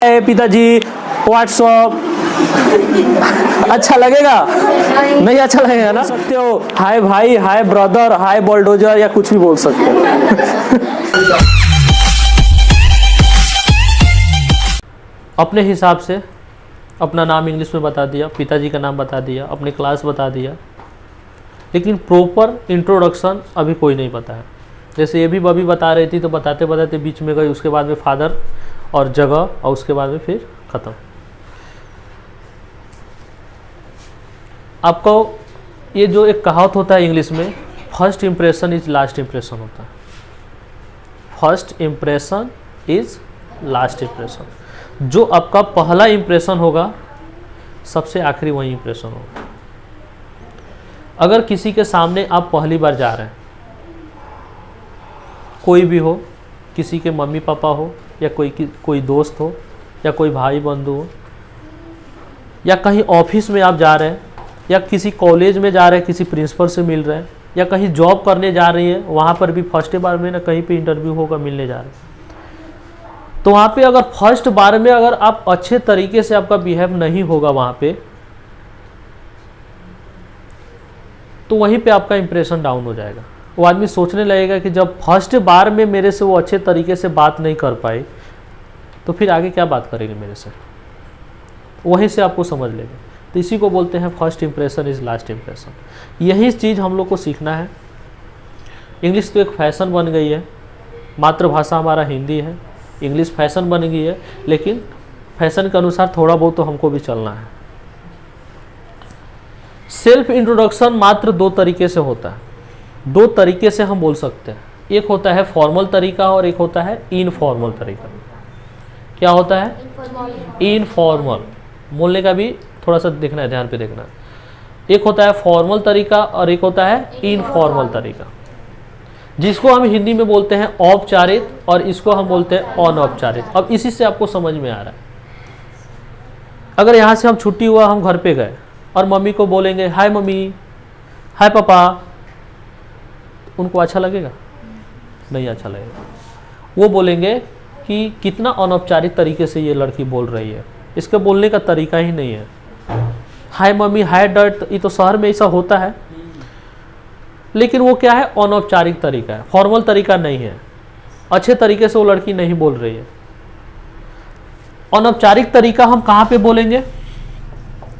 पिताजी व्हाट्सअप अच्छा लगेगा? नहीं अच्छा लगेगा ना? सकते हो हाय भाई, हाय ब्रदर, हाय बुलडोजर या कुछ भी बोल सकते हो। अपने हिसाब से अपना नाम इंग्लिश में बता दिया, पिताजी का नाम बता दिया, अपनी क्लास बता दिया, लेकिन प्रॉपर इंट्रोडक्शन अभी कोई नहीं पता है। जैसे ये भी बबी बता रही थी तो बताते बताते बीच में गई, उसके बाद में फादर और जगह, और उसके बाद में फिर ख़त्म। आपको ये जो एक कहावत होता है इंग्लिश में, first impression is last impression होता है। First impression is last impression. जो आपका पहला इम्प्रेशन होगा सबसे आखिरी वही इम्प्रेशन होगा। अगर किसी के सामने आप पहली बार जा रहे हैं, कोई भी हो, किसी के मम्मी पापा हो या कोई दोस्त हो या कोई भाई बंधु हो, या कहीं ऑफिस में आप जा रहे हैं, या किसी कॉलेज में जा रहे हैं, किसी प्रिंसिपल से मिल रहे हैं, या कहीं जॉब करने जा रही हैं, वहाँ पर भी फर्स्ट बार में ना कहीं पे इंटरव्यू होगा, मिलने जा रहे हैं, तो वहाँ पे अगर फर्स्ट बार में अगर आप अच्छे तरीके से आपका बिहेव नहीं होगा वहाँ पे, तो वहीं पे आपका इंप्रेशन डाउन हो जाएगा। वो आदमी सोचने लगेगा कि जब फर्स्ट बार में मेरे से वो अच्छे तरीके से बात नहीं कर पाए तो फिर आगे क्या बात करेंगे मेरे से, वहीं से आपको समझ लेगा। तो इसी को बोलते हैं first impression is last impression. यही चीज़ हम लोग को सीखना है। इंग्लिश तो एक फैशन बन गई है, मातृभाषा हमारा हिंदी है, इंग्लिश फैशन बन गई है, लेकिन फैशन के अनुसार थोड़ा बहुत तो हमको भी चलना है। सेल्फ इंट्रोडक्शन मात्र दो तरीके से होता है, दो तरीके से हम बोल सकते हैं। एक होता है फॉर्मल तरीका और एक होता है इनफॉर्मल तरीका। क्या होता है? इनफॉर्मल। बोलने का भी थोड़ा सा देखना है, ध्यान पे देखना है। एक होता है फॉर्मल तरीका और एक होता है इनफॉर्मल तरीका, जिसको हम हिंदी में बोलते हैं औपचारिक और इसको हम बोलते हैं अनौपचारिक। अब इसी से आपको समझ में आ रहा है। अगर यहाँ से हम छुट्टी हुआ, हम घर पे गए और मम्मी को बोलेंगे हाय मम्मी, हाय पापा, उनको अच्छा लगेगा? नहीं अच्छा लगेगा। वो बोलेंगे कि कितना अनौपचारिक तरीके से ये लड़की बोल रही है, इसके बोलने का तरीका ही नहीं है। हाय मम्मी, हाय डैड, ये तो शहर में ऐसा होता है, लेकिन वो क्या है? अनौपचारिक तरीका है, फॉर्मल तरीका नहीं है। अच्छे तरीके से वो लड़की नहीं बोल रही है। अनौपचारिक तरीका हम कहाँ पे बोलेंगे?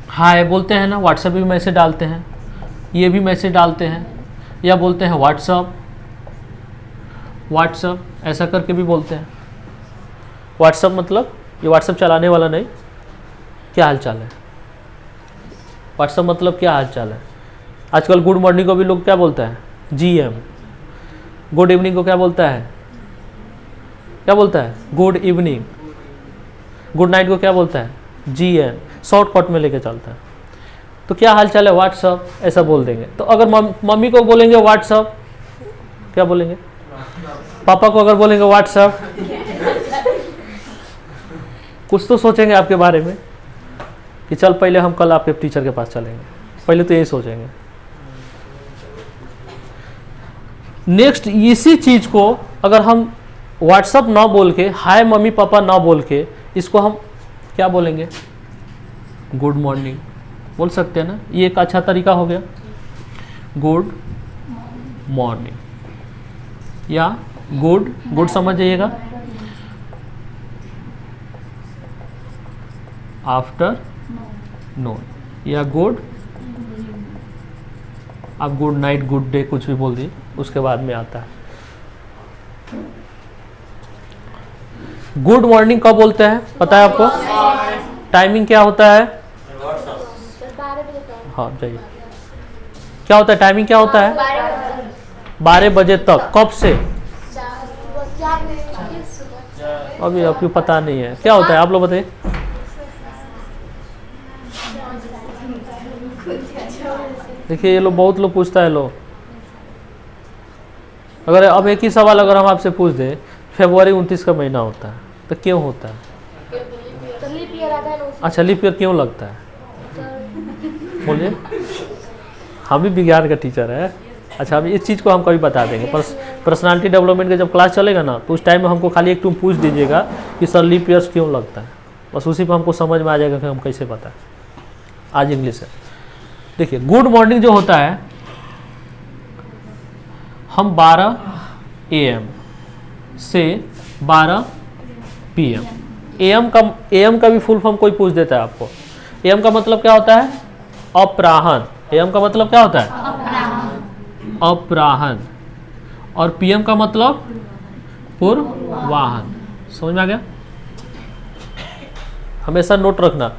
हाय बोलते हैं ना, व्हाट्सएप भी मैसेज डालते हैं, ये भी मैसेज डालते हैं, या बोलते हैं व्हाट्सअप, व्हाट्सअप ऐसा करके भी बोलते हैं। व्हाट्सअप मतलब ये व्हाट्सअप चलाने वाला नहीं, क्या हाल चाल है। व्हाट्सअप मतलब क्या हाल चाल है। आजकल गुड मॉर्निंग को भी लोग क्या बोलता है? GM। गुड इवनिंग को क्या बोलता है? क्या बोलता है? Good evening. गुड नाइट को क्या बोलता है? GN। शॉर्टकट में लेके चलता है। तो क्या हाल चाल है? व्हाट्सअप, ऐसा बोल देंगे। तो अगर मम्मी को बोलेंगे व्हाट्सअप, क्या बोलेंगे? पापा को अगर बोलेंगे व्हाट्सअप, कुछ तो सोचेंगे आपके बारे में कि चल पहले हम कल आपके टीचर के पास चलेंगे, पहले तो यही सोचेंगे। नेक्स्ट इसी चीज को अगर हम व्हाट्सअप ना बोल के, हाय मम्मी पापा ना बोल के, इसको हम क्या बोलेंगे? गुड मॉर्निंग बोल सकते हैं ना। ये एक अच्छा तरीका हो गया, गुड मॉर्निंग या गुड समझ जाइएगा, आफ्टर नून, या गुड, आप गुड नाइट, गुड डे कुछ भी बोल दिए, उसके बाद में आता है गुड मॉर्निंग। कब बोलते हैं पता है आपको? टाइमिंग क्या होता है? हाँ जाइए, क्या होता है? टाइमिंग क्या होता है? 12 बजे तक। कब से? अभी आपको पता नहीं है क्या होता है, आप लोग बताइए। देखिए ये लोग, बहुत लोग पूछता है लोग। अगर अब एक ही सवाल अगर हम आपसे पूछ दें, फरवरी 29 का महीना होता है तो क्यों होता है? अच्छा, लीप ईयर क्यों लगता है? बोलिए। हम भी विज्ञान का टीचर है। अच्छा, अब इस चीज़ को हम कभी बता देंगे। पर्सनालिटी डेवलपमेंट का जब क्लास चलेगा ना, तो उस टाइम में हमको खाली एक तुम पूछ दीजिएगा कि सर लीप ईयर्स क्यों लगता है। बस उसी पर हमको समझ में आ जाएगा कि हम कैसे बताएं। आज इंग्लिश है। देखिए गुड मॉर्निंग जो होता है, हम 12 AM से 12 PM, AM का भी फुल फॉर्म कोई पूछ देता है आपको। AM का मतलब क्या होता है? अपराह्न। AM का मतलब क्या होता है? अपराह्न। और PM का मतलब पूर्वाह्न। समझ में आ गया? हमेशा नोट रखना,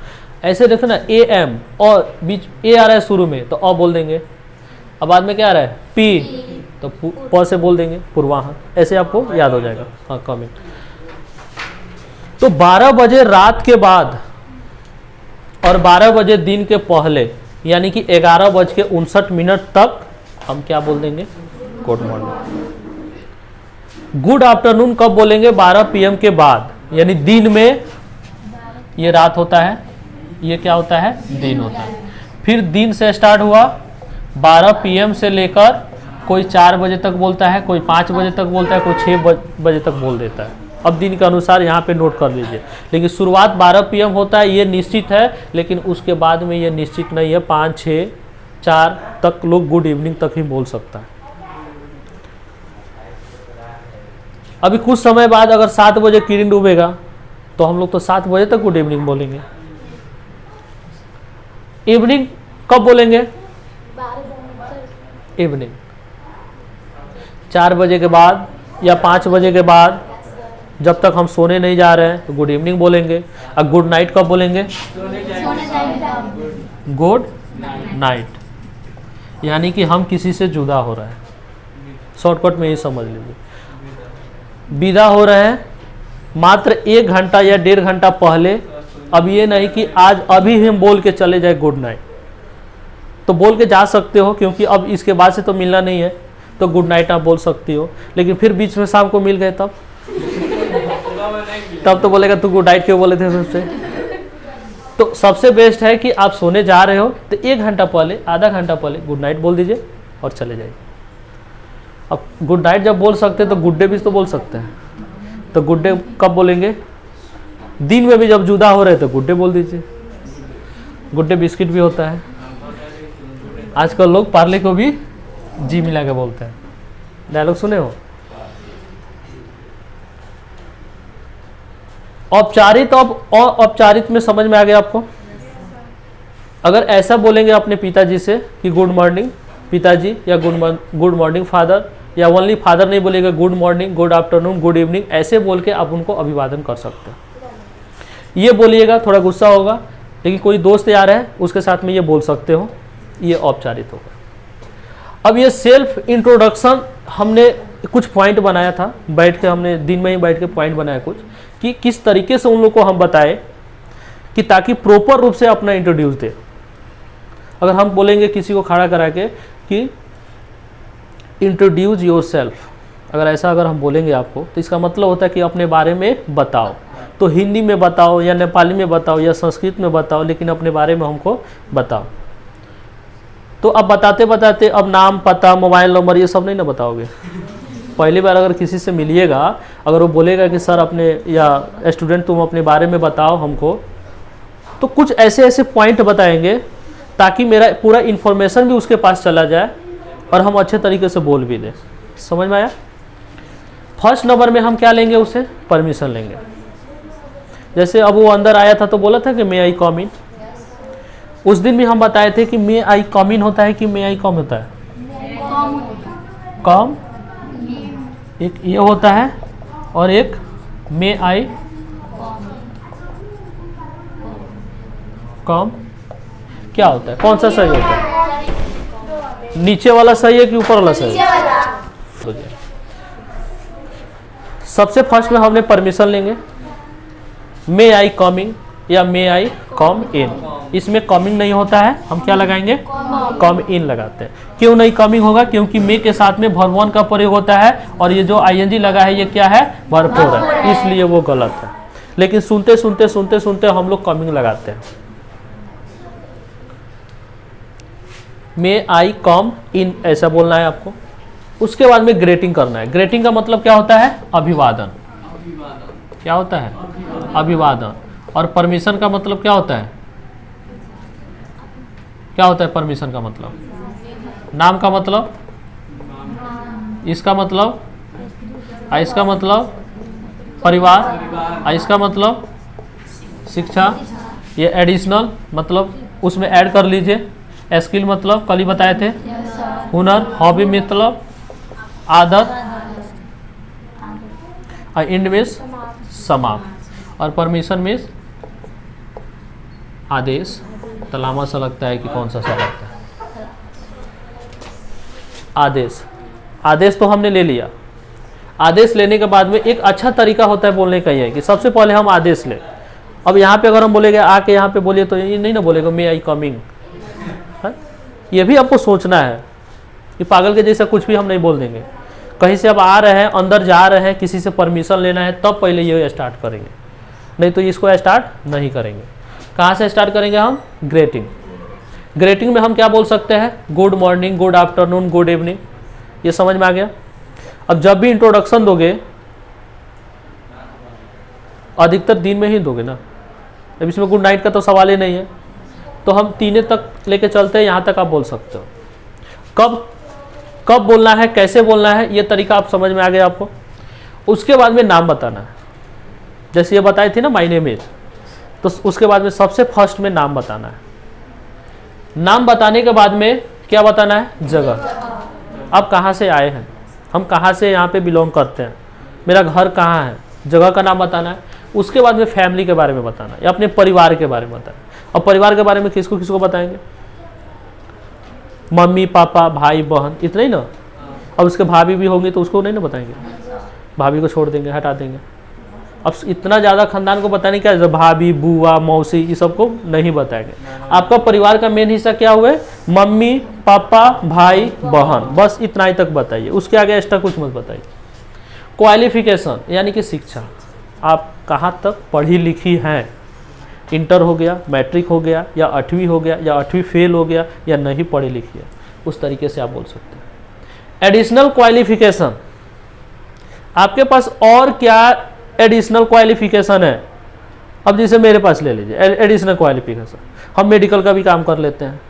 ऐसे देखना AM और बीच A आ रहा है शुरू में तो अ बोल देंगे, अब बाद में क्या आ रहा है? P, तो प से बोल देंगे पूर्वाह्न। ऐसे आपको याद हो जाएगा। हाँ कमेंट। तो 12 बजे रात के बाद और 12 बजे दिन के पहले, यानी कि 11:59 तक हम क्या बोल देंगे? Good morning. गुड आफ्टरनून कब बोलेंगे? 12 PM के बाद, यानी दिन में ये रात होता है, ये क्या होता है? दिन होता है। फिर दिन से स्टार्ट हुआ 12 PM से लेकर कोई 4 बजे तक बोलता है, कोई 5 बजे तक बोलता है, कोई 6 बजे तक बोल देता है। अब दिन के अनुसार यहाँ पे नोट कर लीजिए, लेकिन शुरुआत 12 PM होता है, ये निश्चित है, लेकिन उसके बाद में ये निश्चित नहीं है। 5, 6, 4 तक लोग गुड इवनिंग तक ही बोल सकता है। अभी कुछ समय बाद अगर 7 बजे किरण डूबेगा तो हम लोग तो 7 बजे तक गुड इवनिंग बोलेंगे। इवनिंग कब बोलेंगे? इवनिंग 4 बजे के बाद या 5 बजे के बाद, जब तक हम सोने नहीं जा रहे हैं तो गुड इवनिंग बोलेंगे। और गुड नाइट कब बोलेंगे? गुड नाइट, यानी कि हम किसी से जुदा हो रहे हैं। शॉर्टकट में ये समझ लीजिए, विदा हो रहे हैं मात्र 1 घंटा या 1.5 घंटा पहले। अब ये नहीं कि आज अभी हम बोल के चले जाए गुड नाइट, तो बोल के जा सकते हो, क्योंकि अब इसके बाद से तो मिलना नहीं है, तो गुड नाइट आप बोल सकती हो। लेकिन फिर बीच में शाम को मिल गए तब तो बोलेगा तू गुड नाइट क्यों बोले थे सबसे। तो सबसे बेस्ट है कि आप सोने जा रहे हो तो 1 घंटा पहले, आधा घंटा पहले गुड नाइट बोल दीजिए और चले जाइए। अब गुड नाइट जब बोल सकते हैं तो गुड डे भी तो बोल सकते हैं, तो गुड डे कब बोलेंगे? दिन में भी जब जुदा हो रहे तो गुड डे बोल दीजिए। गुड डे बिस्किट भी होता है, आजकल लोग पार्ले को भी जी मिला के बोलते हैं। डायलॉग सुने हो? औपचारिक और औपचारिक में समझ में आ गया आपको? अगर ऐसा बोलेंगे अपने पिताजी से कि गुड मॉर्निंग पिताजी, या गुड मॉर्निंग फादर, या ओनली फादर नहीं बोलेगा, good morning, good afternoon, good evening, ऐसे बोल के आप उनको अभिवादन कर सकते हैं। ये बोलिएगा, थोड़ा गुस्सा होगा, लेकिन कोई दोस्त यार है उसके साथ में ये बोल सकते हो, ये औपचारिक होगा। अब ये सेल्फ इंट्रोडक्शन हमने कुछ पॉइंट बनाया था, बैठ के हमने दिन में ही बैठ के पॉइंट बनाया कुछ, कि किस तरीके से उन लोग को हम बताएं कि ताकि प्रॉपर रूप से अपना इंट्रोड्यूस दे। अगर हम बोलेंगे किसी को खड़ा करा के कि इंट्रोड्यूस योर सेल्फ, अगर हम बोलेंगे आपको, तो इसका मतलब होता है कि अपने बारे में बताओ। तो हिंदी में बताओ या नेपाली में बताओ या संस्कृत में बताओ, लेकिन अपने बारे में हमको बताओ। तो अब बताते बताते अब नाम, पता, मोबाइल नंबर ये सब नहीं ना बताओगे। पहली बार अगर किसी से मिलिएगा, अगर वो बोलेगा कि सर अपने, या स्टूडेंट तुम अपने बारे में बताओ हमको, तो कुछ ऐसे ऐसे पॉइंट बताएंगे ताकि मेरा पूरा इन्फॉर्मेशन भी उसके पास चला जाए और हम अच्छे तरीके से बोल भी दें। समझ में आया? फर्स्ट नंबर में हम क्या लेंगे? उसे परमिशन लेंगे। जैसे अब वो अंदर आया था तो बोला था कि मे आई कम इन। उस दिन भी हम बताए थे कि मे आई कम इन होता है कि मे आई कम होता है? कम, एक ये होता है और एक मे आई कम। क्या होता है? कौन सा सही होता है? नीचे वाला सही है कि ऊपर वाला सही है? सबसे फर्स्ट में हमने परमिशन लेंगे, मे आई कमिंग या मे आई कम इन। इसमें कमिंग नहीं होता है, हम क्या लगाएंगे? कम इन लगाते हैं। क्यों नहीं कमिंग होगा? क्योंकि मे के साथ में वर्ब 1 का प्रयोग होता है और ये जो आईएनजी लगा है ये क्या है? वर्ब 4 है, इसलिए वो गलत है। लेकिन सुनते सुनते सुनते सुनते हम लोग कमिंग लगाते हैं। मे आई कम इन ऐसा बोलना है आपको। उसके बाद में ग्रेटिंग करना है। ग्रेटिंग का मतलब क्या होता है? अभिवादन। क्या होता है? अभिवादन। और परमिशन का मतलब क्या होता है? क्या होता है परमिशन का मतलब? नाम का मतलब, इसका मतलब, इसका मतलब परिवार, इसका मतलब शिक्षा, ये एडिशनल मतलब उसमें ऐड कर लीजिए। स्किल मतलब कल ही बताए थे, हुनर। हॉबी मतलब आदत, और इंड मीन्स समाप्त, और परमिशन मीन्स आदेश। तलामा सा लगता है कि कौन सा लगता है? आदेश। आदेश तो हमने ले लिया। आदेश लेने के बाद में एक अच्छा तरीका होता है बोलने का, ये है कि सबसे पहले हम आदेश लें। अब यहाँ पे अगर हम बोलेंगे आके यहाँ पे बोलिए, तो ये नहीं ना बोलेगा मे आई कमिंग। ये भी आपको सोचना है कि पागल के जैसा कुछ भी हम नहीं बोल देंगे। कहीं से आप आ रहे हैं, अंदर जा रहे हैं, किसी से परमिशन लेना है, तब पहले ये स्टार्ट करेंगे, नहीं तो इसको स्टार्ट नहीं करेंगे। कहाँ से स्टार्ट करेंगे हम? ग्रीटिंग। ग्रीटिंग में हम क्या बोल सकते हैं? Good morning, good afternoon, good evening. ये समझ में आ गया? अब जब भी इंट्रोडक्शन दोगे, अधिकतर दिन में ही दोगे ना, अब इसमें गुड नाइट का तो सवाल ही नहीं है, तो हम 3 तक लेके चलते हैं, यहाँ तक आप बोल सकते हो। कब कब बोलना है, कैसे बोलना है, ये तरीका आप समझ में आ गया आपको। उसके बाद में नाम बताना है, जैसे ये बताई थी ना माय नेम इज, तो उसके बाद में सबसे फर्स्ट में नाम बताना है। नाम बताने के बाद में क्या बताना है? जगह। आप कहाँ से आए हैं, हम कहाँ से यहाँ पे बिलोंग करते हैं, मेरा घर कहाँ है, जगह का नाम बताना है। उसके बाद में फैमिली के बारे में बताना है, या अपने परिवार के बारे में बताना है। और परिवार के बारे में किसको किसको बताएंगे? मम्मी पापा भाई बहन, इतना ही ना। अब उसके भाभी भी होंगी तो उसको नहीं ना बताएंगे, भाभी को छोड़ देंगे, हटा देंगे। अब इतना ज़्यादा खानदान को बताने क्या है? भाभी बुआ मौसी ये सबको नहीं बताएंगे। आपका परिवार का मेन हिस्सा क्या हुए? मम्मी पापा भाई बहन, बस इतना ही तक बताइए, उसके आगे एक्स्ट्रा कुछ मत बताइए। क्वालिफिकेशन यानी कि शिक्षा, आप कहाँ तक पढ़ी लिखी हैं, इंटर हो गया, मैट्रिक हो गया, या 8वीं हो गया, या 8वीं फेल हो गया, या नहीं पढ़ी लिखी है, उस तरीके से आप बोल सकते हैं। एडिशनल क्वालिफिकेशन, आपके पास और क्या एडिशनल क्वालिफिकेशन है? अब जैसे मेरे पास ले लीजिए एडिशनल क्वालिफिकेशन, हम मेडिकल का भी काम कर लेते हैं,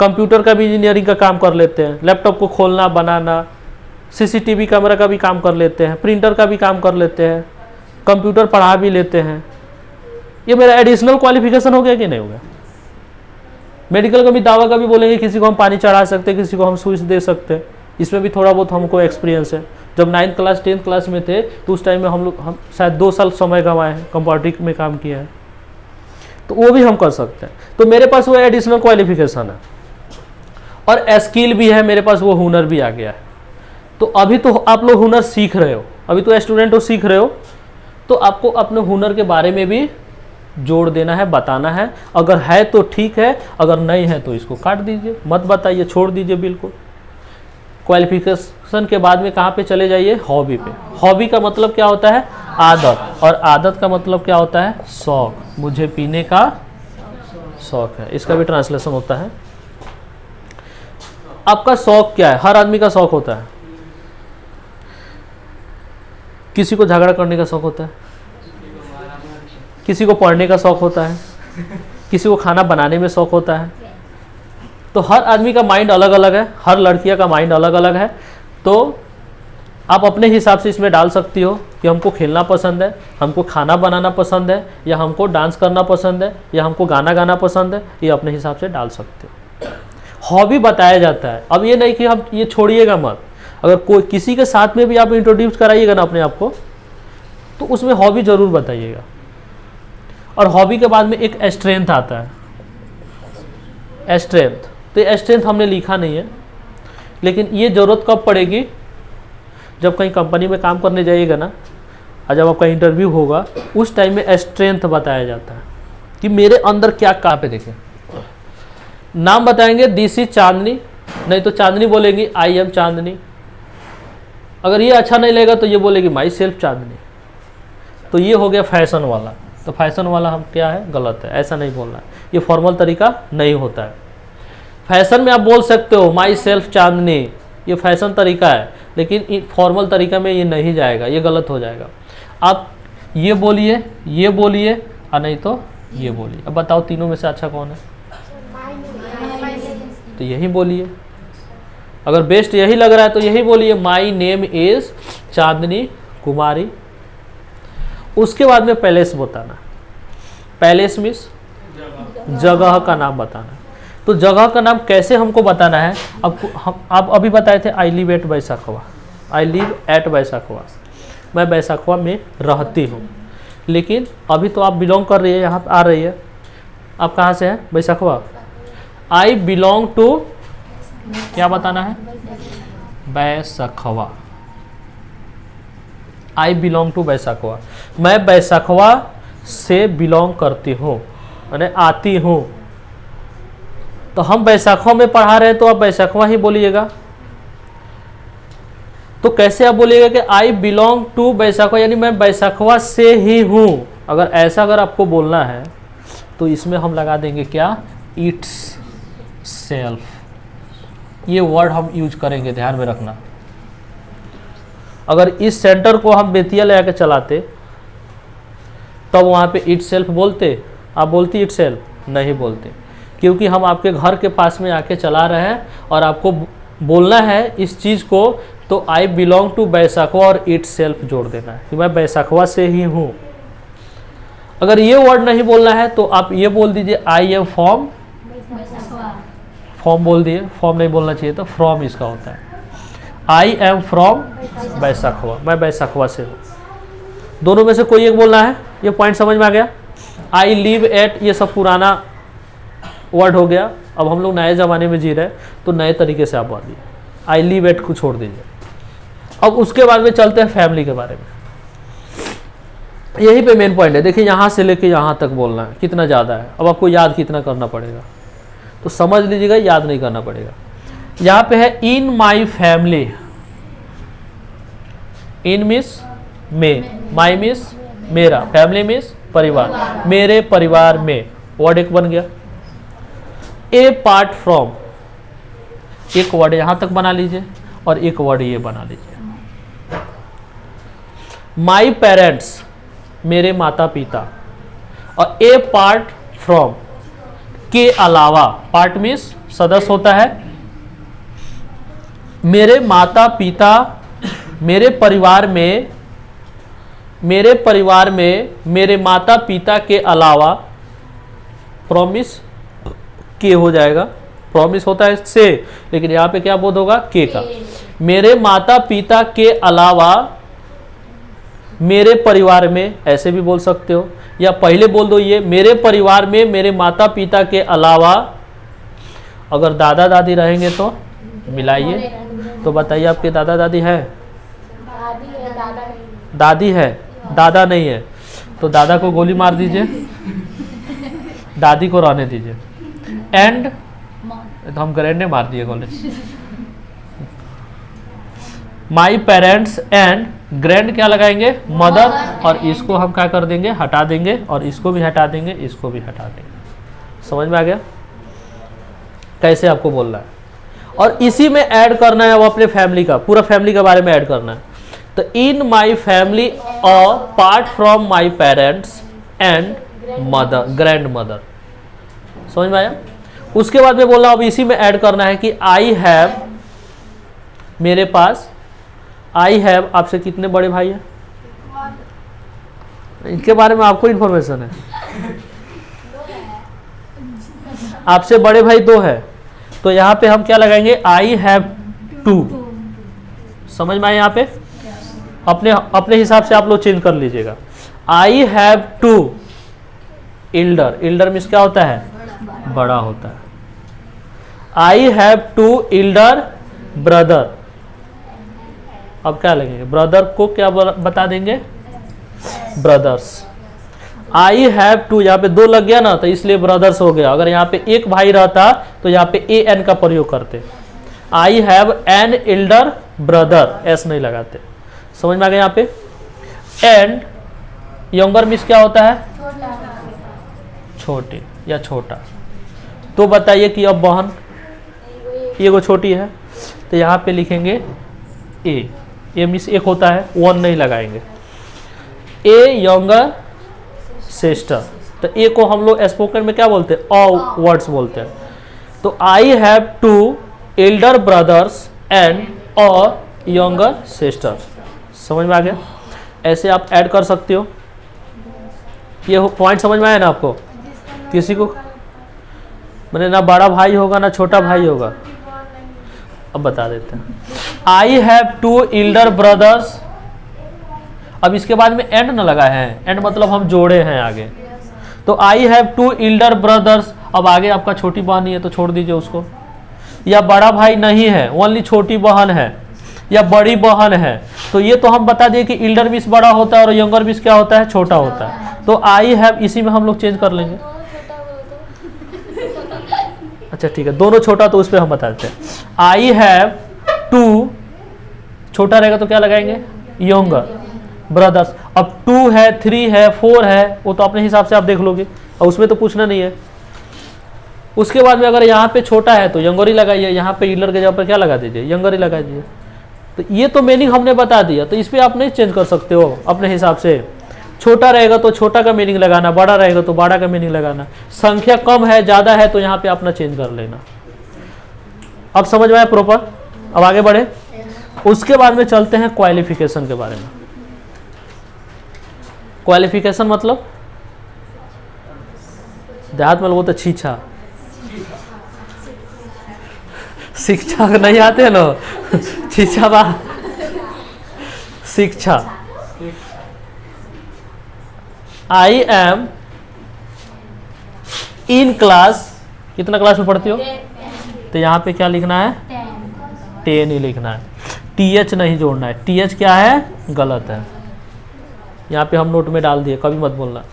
कंप्यूटर का भी इंजीनियरिंग का काम कर लेते हैं, लैपटॉप को खोलना बनाना, सीसीटीवी कैमरा का भी काम कर लेते हैं, प्रिंटर का भी काम कर लेते हैं, कंप्यूटर पढ़ा भी लेते हैं। ये मेरा एडिशनल क्वालिफिकेशन हो गया कि नहीं हो गया? मेडिकल का भी दावा का भी बोलेंगे, किसी को हम पानी चढ़ा सकते हैं, किसी को हम स्विच दे सकते हैं, इसमें भी थोड़ा बहुत हमको एक्सपीरियंस है। जब 9th क्लास 10th क्लास में थे तो उस टाइम में हम शायद 2 साल समय गंवाए हैं, कंप्यूटर में काम किया है, तो वो भी हम कर सकते हैं। तो मेरे पास वो एडिशनल क्वालिफिकेशन है, और स्किल भी है मेरे पास, वो हुनर भी आ गया है। तो अभी तो आप लोग हुनर सीख रहे हो, अभी तो स्टूडेंट हो, सीख रहे हो, तो आपको अपने हुनर के बारे में भी जोड़ देना है, बताना है। अगर है तो ठीक है, अगर नहीं है तो इसको काट दीजिए, मत बताइए, छोड़ दीजिए बिल्कुल। क्वालिफिकेशन के बाद में कहाँ पे चले जाइए? हॉबी पे। हॉबी का मतलब क्या होता है? आदत, और आदत का मतलब क्या होता है? शौक, मुझे पीने का शौक है, इसका भी ट्रांसलेशन होता है। आपका शौक क्या है? हर आदमी का शौक होता है। किसी को झगड़ा करने का शौक होता है, किसी को पढ़ने का शौक होता है, किसी को खाना बनाने में शौक होता है। तो हर आदमी का माइंड अलग अलग है, हर लड़कियां का माइंड अलग अलग है। तो आप अपने हिसाब से इसमें डाल सकती हो कि हमको खेलना पसंद है, हमको खाना बनाना पसंद है, या हमको डांस करना पसंद है, या हमको गाना गाना पसंद है। ये अपने हिसाब से डाल सकते हो। हॉबी बताया जाता है। अब ये नहीं कि हम ये छोड़िएगा मत, अगर कोई किसी के साथ में भी आप इंट्रोड्यूस कराइएगा ना अपने आप को, तो उसमें हॉबी ज़रूर बताइएगा। और हॉबी के बाद में एक स्ट्रेंथ आता है, स्ट्रेंथ। तो ये स्ट्रेंथ हमने लिखा नहीं है, लेकिन ये ज़रूरत कब पड़ेगी? जब कहीं कंपनी में काम करने जाइएगा ना, और जब आपका इंटरव्यू होगा, उस टाइम में स्ट्रेंथ बताया जाता है कि मेरे अंदर क्या कहाँ पे देखें। नाम बताएंगे, दिस इज चांदनी, नहीं तो चांदनी बोलेंगी आई एम चांदनी। अगर ये अच्छा नहीं लगेगा तो ये बोलेगी माई सेल्फ चांदनी। तो ये हो गया फैशन वाला। तो फैशन वाला हम क्या है? गलत है, ऐसा नहीं बोलना है, ये फॉर्मल तरीका नहीं होता है। फैशन में आप बोल सकते हो माई सेल्फ चांदनी, ये फैशन तरीका है, लेकिन फॉर्मल तरीका में ये नहीं जाएगा, ये गलत हो जाएगा। आप ये बोलिए और नहीं तो ये बोलिए। अब बताओ तीनों में से अच्छा कौन है? तो यही बोलिए। अगर बेस्ट यही लग रहा है तो यही बोलिए, माई नेम इज चांदनी कुमारी। उसके बाद में पैलेस बताना। पैलेस मीन्स जगह का नाम बताना। तो जगह का नाम कैसे हमको बताना है? आप अभी बताए थे I live at Baisakhwa, I live at Baisakhwa, मैं बैसाखवा में रहती हूँ। लेकिन अभी तो आप बिलोंग कर रही है, यहाँ आ रही है, आप कहाँ से हैं? बैसाखवा। आई बिलोंग टू, क्या बताना है? बैसाखवा। आई बिलोंग टू बैसाखवा, मैं बैसाखवा से बिलोंग करती हूँ, मैंने आती हूँ। तो हम बैसाखवा में पढ़ा रहे हैं तो आप बैसाखवा ही बोलिएगा। तो कैसे आप बोलिएगा कि आई बिलोंग टू बैसाखवा, यानी मैं बैसाखवा से ही हूँ। अगर आपको बोलना है तो इसमें हम लगा देंगे क्या? It's self. ये वर्ड हम यूज करेंगे, ध्यान में रखना। अगर इस सेंटर को हम बेतिया ले आके चलाते तब वहाँ पे इट सेल्फ बोलते, आप बोलती इट सेल्फ? नहीं बोलते, क्योंकि हम आपके घर के पास में आके चला रहे हैं और आपको बोलना है इस चीज़ को, तो आई बिलोंग टू बैसाखवा और इट सेल्फ जोड़ देना है कि मैं बैसाखवा से ही हूँ। अगर ये वर्ड नहीं बोलना है तो आप ये बोल दीजिए आई एम फ्रॉम, फ्रॉम बोल दिए, फ्रॉम नहीं बोलना चाहिए, तो फ्रॉम इसका होता है। आई एम फ्रॉम बैसाखवा, मैं बैसाखवा से हूँ। दोनों में से कोई एक बोलना है। ये पॉइंट समझ में आ गया? आई लिव एट, ये सब पुराना वर्ड हो गया। अब हम लोग नए ज़माने में जी रहे हैं, तो नए तरीके से आप बोलिए। आई लिव एट को छोड़ दीजिए। अब उसके बाद में चलते हैं फैमिली के बारे में। यही पे मेन पॉइंट है। देखिए यहाँ से लेके यहाँ तक बोलना है, कितना ज़्यादा है। अब आपको याद कितना करना पड़ेगा, तो समझ लीजिएगा, याद नहीं करना पड़ेगा। यहाँ पे है इन माई फैमिली। इन मिस में, माई मिस मेरा, फैमिली मिस परिवार, मेरे परिवार में, वर्ड एक बन गया। ए पार्ट फ्रॉम, एक वर्ड यहां तक बना लीजिए और एक वर्ड ये बना लीजिए। माई पेरेंट्स, मेरे माता पिता, और ए पार्ट फ्रॉम, के अलावा, पार्ट मीन्स सदस्य होता है। मेरे माता पिता, मेरे परिवार में, मेरे माता पिता के अलावा, प्रॉमिस के हो जाएगा। प्रॉमिस होता है से, लेकिन यहाँ पे क्या बोध होगा? के का। मेरे माता पिता के अलावा मेरे परिवार में, ऐसे भी बोल सकते हो, या पहले बोल दो ये, मेरे परिवार में मेरे माता पिता के अलावा। अगर दादा दादी रहेंगे तो मिलाइए। तो बताइए आपके दादा दादी है? दादी है, दादा नहीं है। तो दादा को गोली मार दीजिए, दादी को रहने दीजिए। एंड तो हम ग्रैंड ने मार दिए गोली। माई पेरेंट्स एंड ग्रैंड क्या लगाएंगे? मदर, और इसको हम क्या कर देंगे? हटा देंगे, और इसको भी हटा देंगे, इसको भी हटा देंगे। समझ में आ गया कैसे आपको बोलना है? और इसी में ऐड करना है वो अपने फैमिली का, पूरा फैमिली के बारे में ऐड करना है। तो in my family part from my parents and mother, grandmother. समझ में आया? उसके बाद में बोलना, अब इसी में ऐड करना है कि आई हैव, मेरे पास, आई हैव, आपसे कितने बड़े भाई हैं? इनके बारे में आपको इंफॉर्मेशन है? आपसे बड़े भाई 2 है, तो यहाँ पे हम क्या लगाएंगे? I have 2। समझ में आया? यहाँ पे अपने हिसाब से आप लोग चेंज कर लीजिएगा। I have 2 elder, elder means क्या होता है? बड़ा होता है। I have 2 elder brother. अब क्या लगेंगे? ब्रदर को क्या बता देंगे? ब्रदर्स। आई हैव 2, यहाँ पे 2 लग गया ना, तो इसलिए ब्रदर्स हो गया। अगर यहाँ पे एक भाई रहता तो यहाँ पे ए एन का प्रयोग करते। I have an elder brother, S नहीं लगाते। समझ में आ गया यहाँ पे? एंड यंगर मीन्स क्या होता है? छोटे या छोटा। तो बताइए कि अब बहन ये को छोटी है, तो यहाँ पे लिखेंगे ए मीन्स एक होता है, 1 नहीं लगाएंगे। ए यंगर सिस्टर, तो ए को हम लोग स्पोकन में क्या बोलते हैं? अ वर्ड्स बोलते हैं। तो I have 2 Elder brothers and a younger sister. समझ में आ गया? ऐसे आप ऐड कर सकते हो। ये पॉइंट समझ में आया ना आपको? किसी को मैंने ना बड़ा भाई होगा ना छोटा भाई होगा। अब बता देते हैं। I have 2 Elder brothers. अब इसके बाद में एंड ना लगा है, एंड मतलब हम जोड़े हैं आगे। तो आई हैव 2 एल्डर ब्रदर्स। अब आगे आपका छोटी बहन ही है तो छोड़ दीजिए उसको, या बड़ा भाई नहीं है, ओनली छोटी बहन है या बड़ी बहन है। तो ये तो हम बता दिए कि एल्डर मीन्स बड़ा होता है और यंगर मीन्स क्या होता है? छोटा होता है। तो आई हैव इसी में हम लोग चेंज कर लेंगे। अच्छा ठीक है, दोनों छोटा तो उस पर हम बता देते हैं। आई हैव 2, छोटा रहेगा तो क्या लगाएंगे? Younger brothers. अब 2 है, 3 है, 4 है, वो तो अपने हिसाब से आप देख लोगे और उसमें तो पूछना नहीं है। उसके बाद में अगर यहाँ पे छोटा है तो यंगर ही लगाइए, यहाँ पे एल्डर के जगह पर क्या लगा दीजिए? यंगर ही लगा दीजिए। तो ये तो मीनिंग हमने बता दिया, तो इस पर आप नहीं चेंज कर सकते हो अपने हिसाब से। छोटा रहेगा तो छोटा का मीनिंग लगाना, बड़ा रहेगा तो बड़ा का मीनिंग लगाना। संख्या कम है ज़्यादा है तो यहाँ पे अपना चेंज कर लेना। अब समझ में आया प्रॉपर? अब आगे बढ़े। उसके बाद में चलते हैं क्वालिफिकेशन के बारे में। क्वालिफिकेशन मतलब देहात में लोगों तो छीछा शिक्षा नहीं आते हैं ना छीछा बा शिक्षा। I am in class. कितना क्लास में पढ़ती हो? तो यहाँ पे क्या लिखना है? 10 ही लिखना है। TH नहीं जोड़ना है। TH क्या है? गलत है। यहाँ पे हम नोट में डाल दिए, कभी मत बोलना।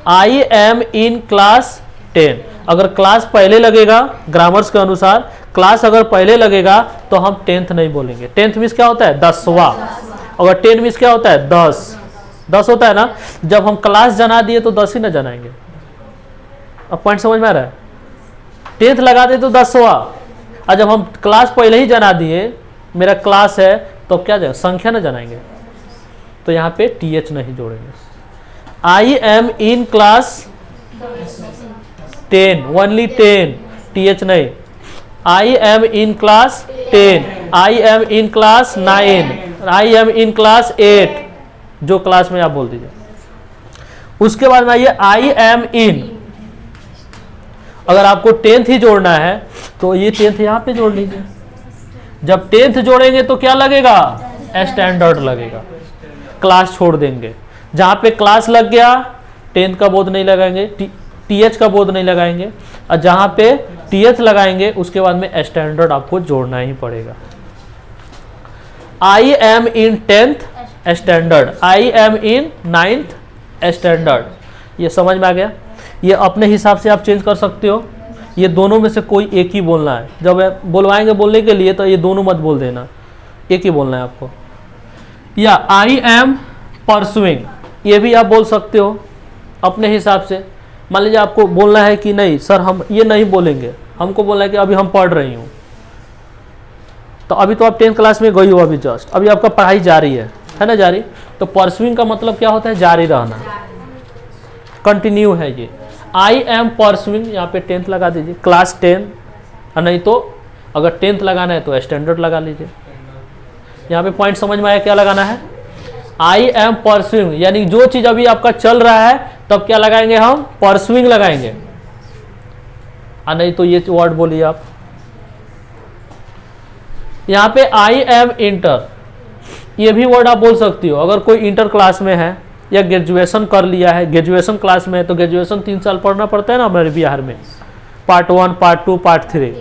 I am in class 10। अगर क्लास पहले लगेगा, ग्रामर्स के अनुसार क्लास अगर पहले लगेगा तो हम 10th नहीं बोलेंगे। 10th मीन्स क्या होता है? 10वां। अगर 10 मीन्स क्या होता है? 10 होता है ना। जब हम क्लास जना दिए तो 10 ही ना जनाएंगे। अब पॉइंट समझ में आ रहा है? 10th लगा दे तो 10वां, और जब हम क्लास पहले ही जना दिए, मेरा क्लास है, तो क्या जाए? संख्या ना जनाएंगे। तो यहाँ पे TH नहीं जोड़ेंगे। I am in class 10, only 10, TH नहीं। I am in class 10, I am in class 9, I am in class 8, जो क्लास में आप बोल दीजिए। उसके बाद में आइए आई एम इन। अगर आपको 10th ही जोड़ना है तो ये 10th यहाँ पे जोड़ लीजिए। जब 10th जोड़ेंगे तो क्या लगेगा? स्टैंडर्ड लगेगा। क्लास छोड़ देंगे। जहाँ पे क्लास लग गया 10th का बोध नहीं लगाएंगे, TH का बोध नहीं लगाएंगे, और जहाँ पे TH लगाएंगे उसके बाद में स्टैंडर्ड आपको जोड़ना ही पड़ेगा। I am in 10th standard, I am in 9th standard. ये समझ में आ गया? ये अपने हिसाब से आप चेंज कर सकते हो। ये दोनों में से कोई एक ही बोलना है। जब बोलवाएंगे बोलने के लिए तो ये दोनों मत बोल देना, एक ही बोलना है आपको। या आई एम परसुइंग, ये भी आप बोल सकते हो अपने हिसाब से। मान लीजिए आपको बोलना है कि नहीं सर हम ये नहीं बोलेंगे, हमको बोलना है कि अभी हम पढ़ रही हूँ। तो अभी तो आप 10th क्लास में गई हो, अभी जस्ट अभी आपका पढ़ाई जारी है ना, जारी। तो परसुइंग का मतलब क्या होता है? जारी रहना, कंटिन्यू है ये। आई एम परसुइंग, यहाँ पे 10th लगा दीजिए, क्लास 10, और नहीं तो अगर 10th लगाना है तो स्टैंडर्ड लगा लीजिए। यहाँ पे पॉइंट समझ में आया क्या लगाना है? आई एम परसुइंग, यानी जो चीज अभी आपका चल रहा है तब क्या लगाएंगे हम? परसुइंग लगाएंगे, और नहीं तो ये वर्ड बोलिए आप। यहाँ पे आई एम इंटर, ये भी वर्ड आप बोल सकती हो। अगर कोई इंटर क्लास में है या ग्रेजुएशन कर लिया है, ग्रेजुएशन क्लास में है, तो ग्रेजुएशन 3 साल पढ़ना पड़ता है ना हमारे बिहार में, पार्ट 1, पार्ट 2, पार्ट 3।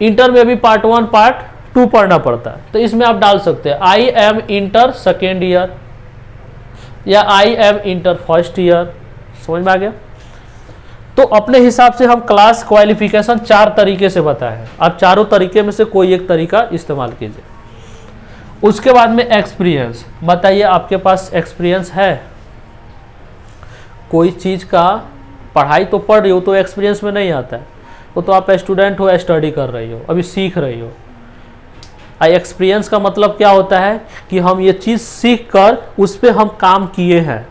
इंटर में भी पार्ट 1, पार्ट 2 पढ़ना पड़ता है। तो इसमें आप डाल सकते हैं I am inter second year, या I am inter first year. समझ में आ गया? तो अपने हिसाब से हम क्लास क्वालिफिकेशन 4 तरीके से बताए। आप चारों तरीके में से कोई एक तरीका इस्तेमाल कीजिए। उसके बाद में एक्सपीरियंस, बताइए आपके पास एक्सपीरियंस है? कोई चीज़ का पढ़ाई तो पढ़ रही हो तो एक्सपीरियंस में नहीं आता है, वो तो आप स्टूडेंट हो, स्टडी कर रही हो, अभी सीख रही हो। एक्सपीरियंस का मतलब क्या होता है कि हम ये चीज़ सीख कर उस पर हम काम किए हैं,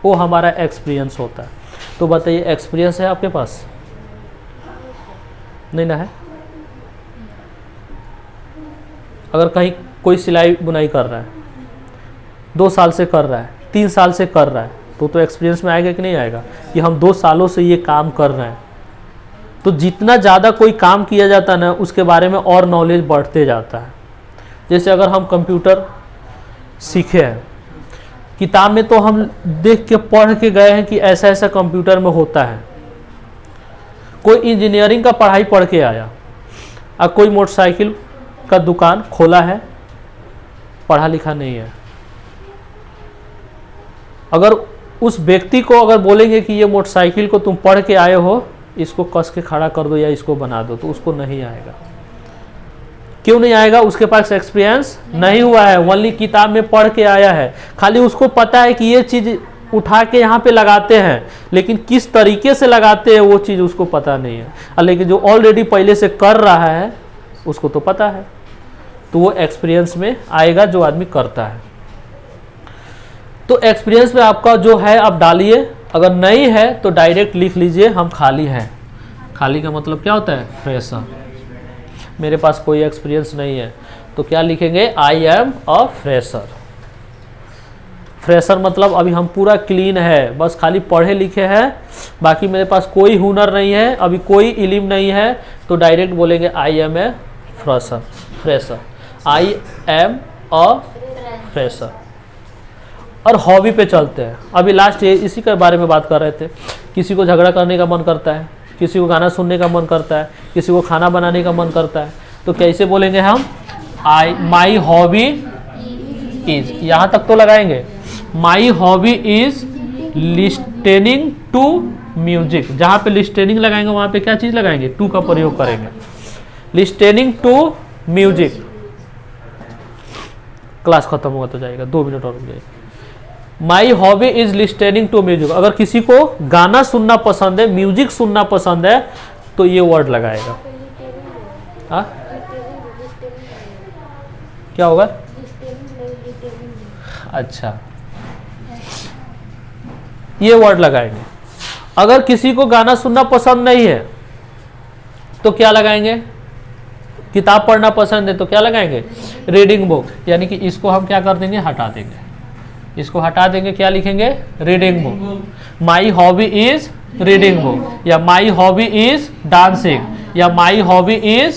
वो हमारा एक्सपीरियंस होता है। तो बताइए एक्सपीरियंस है आपके पास? नहीं ना है। अगर कहीं कोई सिलाई बुनाई कर रहा है, 2 साल से कर रहा है, 3 साल से कर रहा है, तो एक्सपीरियंस में आएगा कि नहीं आएगा कि हम 2 सालों से ये काम कर रहे हैं। तो जितना ज़्यादा कोई काम किया जाता है ना, उसके बारे में और नॉलेज बढ़ते जाता है। जैसे अगर हम कंप्यूटर सीखे हैं, किताब में तो हम देख के पढ़ के गए हैं कि ऐसा ऐसा कंप्यूटर में होता है। कोई इंजीनियरिंग का पढ़ाई पढ़ के आया, अब कोई मोटरसाइकिल का दुकान खोला है, पढ़ा लिखा नहीं है। अगर उस व्यक्ति को अगर बोलेंगे कि ये मोटरसाइकिल को तुम पढ़ के आए हो, इसको कस के खड़ा कर दो या इसको बना दो, तो उसको नहीं आएगा। क्यों नहीं आएगा? उसके पास एक्सपीरियंस नहीं हुआ है, ओनली किताब में पढ़ के आया है। खाली उसको पता है कि ये चीज़ उठा के यहाँ पे लगाते हैं, लेकिन किस तरीके से लगाते हैं वो चीज़ उसको पता नहीं है। लेकिन जो ऑलरेडी पहले से कर रहा है उसको तो पता है, तो वो एक्सपीरियंस में आएगा जो आदमी करता है। तो एक्सपीरियंस में आपका जो है आप डालिए, अगर नहीं है तो डायरेक्ट लिख लीजिए हम खाली हैं। खाली का मतलब क्या होता है? फ्रेशर। मेरे पास कोई एक्सपीरियंस नहीं है, तो क्या लिखेंगे? आई एम अ फ्रेशर। फ्रेशर मतलब अभी हम पूरा क्लीन है, बस खाली पढ़े लिखे हैं, बाकी मेरे पास कोई हुनर नहीं है, अभी कोई इल्म नहीं है, तो डायरेक्ट बोलेंगे I am a fresher. Fresher, I am a fresher. और हॉबी पे चलते हैं। अभी लास्ट ये इसी के बारे में बात कर रहे थे। किसी को झगड़ा करने का मन करता है, किसी को गाना सुनने का मन करता है, किसी को खाना बनाने का मन करता है, तो कैसे बोलेंगे हम? माई हॉबी इज, यहाँ तक तो लगाएंगे। My hobby is listening to music. जहाँ पे लिस्टेनिंग लगाएंगे वहाँ पे क्या चीज़ लगाएंगे? टू का प्रयोग करेंगे। Listening to music. क्लास खत्म होगा तो जाएगा, 2 मिनट और रुक जाएगा। My hobby is listening to music. अगर किसी को गाना सुनना पसंद है, म्यूजिक सुनना पसंद है, तो ये वर्ड लगाएगा। हाँ, क्या होगा? अच्छा, ये वर्ड लगाएंगे। अगर किसी को गाना सुनना पसंद नहीं है तो क्या लगाएंगे? किताब पढ़ना पसंद है तो क्या लगाएंगे? Reading book. यानी कि इसको हम क्या कर देंगे? हटा देंगे। इसको हटा देंगे, क्या लिखेंगे? Reading book. My hobby is reading book, या माई हॉबी इज डांसिंग, या माई हॉबी इज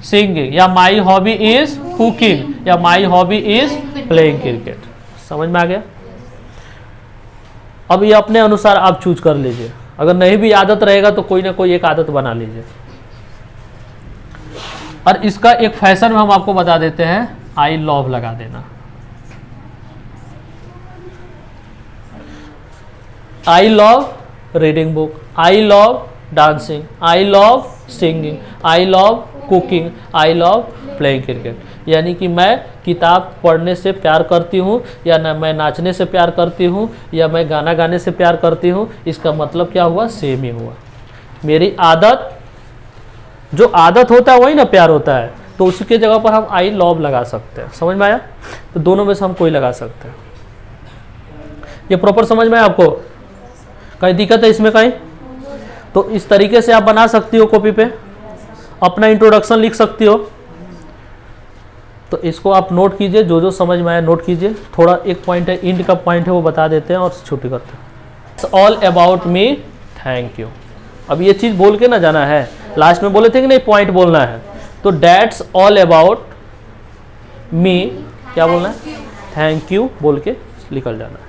सिंगिंग, या माई हॉबी इज कुकिंग, या माई हॉबी इज प्लेइंग क्रिकेट। समझ में आ गया? अब ये अपने अनुसार आप चूज कर लीजिए। अगर नहीं भी आदत रहेगा तो कोई ना कोई एक आदत बना लीजिए। और इसका एक फैशन में हम आपको बता देते हैं, आई लव लगा देना। I love reading book, I love dancing, I love singing, I love cooking, I love playing cricket. यानी कि मैं किताब पढ़ने से प्यार करती हूँ, या ना मैं नाचने से प्यार करती हूँ, या मैं गाना गाने से प्यार करती हूँ। इसका मतलब क्या हुआ? सेम ही हुआ। मेरी आदत, जो आदत होता है वही ना प्यार होता है, तो उसकी जगह पर हम आई लव लगा सकते हैं। समझ में आया? तो दोनों में से हम कोई लगा सकते हैं। ये प्रॉपर समझ में आया आपको? कहीं दिक्कत है इसमें कहीं? तो इस तरीके से आप बना सकती हो, कॉपी पे अपना इंट्रोडक्शन लिख सकती हो। तो इसको आप नोट कीजिए, जो जो समझ में आया नोट कीजिए। थोड़ा एक पॉइंट है, इंड का पॉइंट है, वो बता देते हैं और छुट्टी करते हैं। It's all about me, thank you. अब ये चीज़ बोल के ना जाना है। लास्ट में बोले थे कि नहीं पॉइंट बोलना है, तो दैट्स ऑल अबाउट मी क्या बोलना है? थैंक यू बोल के निकल जाना है।